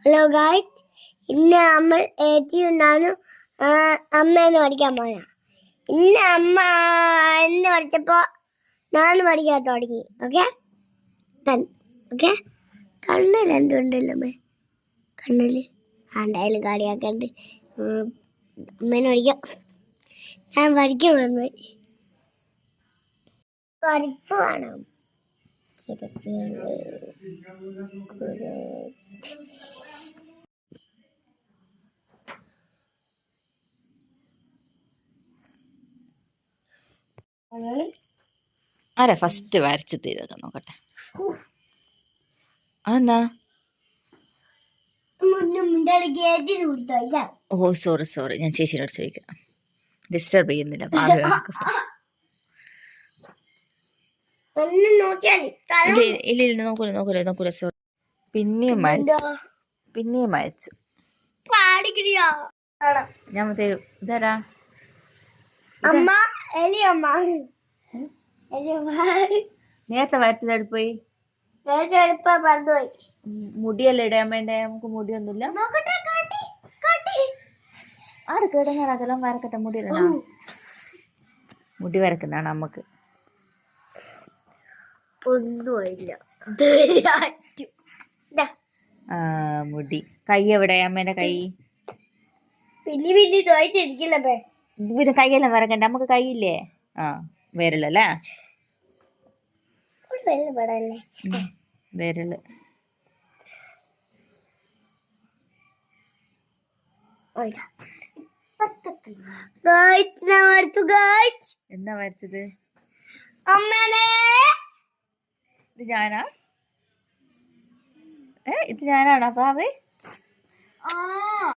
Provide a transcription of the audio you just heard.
Hello guys, ഇന്ന് നമ്മൾ ഏച്ചിയുണ്ടാണ് അമ്മേനെ പഠിക്കാൻ പോയ. ഇന്ന് അമ്മ എന്നെ പഠിച്ചപ്പോ ഞാൻ പഠിക്കാൻ തുടങ്ങി. ഓക്കെ ഓക്കെ കണ്ണ് രണ്ടുണ്ടല്ലോ അമ്മേ, കണ്ണില് എന്തായാലും കാടിയാക്കണ്ട്. അമ്മേനെ പഠിക്കാം. ഞാൻ പഠിക്കാൻ വന്നു. പഠിപ്പ് വേണം. ആരാ ഫസ്റ്റ് വരച്ച് തീരൊക്കെ നോക്കട്ടെ. അതെന്നാ? ഓ സോറി, ഞാൻ ചേച്ചിയോട് ചോദിക്കാം. ഡിസ്റ്റർബ് ചെയ്യുന്നില്ല. ഇല്ല നോക്കൂല. സോറി. പിന്നെയും അയച്ചു. ഞാൻ മറ്റേ ഇതാരാ നേരത്തെ വരച്ചത് പോയി. മുടിയല്ലേ ഇടയമ്മേന്റെ? നമുക്ക് മുടിയൊന്നുമില്ല. ആടെ കേടങ്ങാറാക്കെല്ലാം വരക്കട്ടെ. മുടി വരക്കുന്നതാണ് നമ്മക്ക്. മുടി. കൈ എവിടെ അമ്മേന്റെ കൈ? പിന്നെ കൈയെല്ലാം വരക്കണ്ടേ? നമുക്ക് കൈയില്ലേ? വിരലല്ലേ? വിരല്. എന്നാ വരച്ചത്? ഇത് ഞാനാ? ഇത് ഞാനാണോ പാവേ?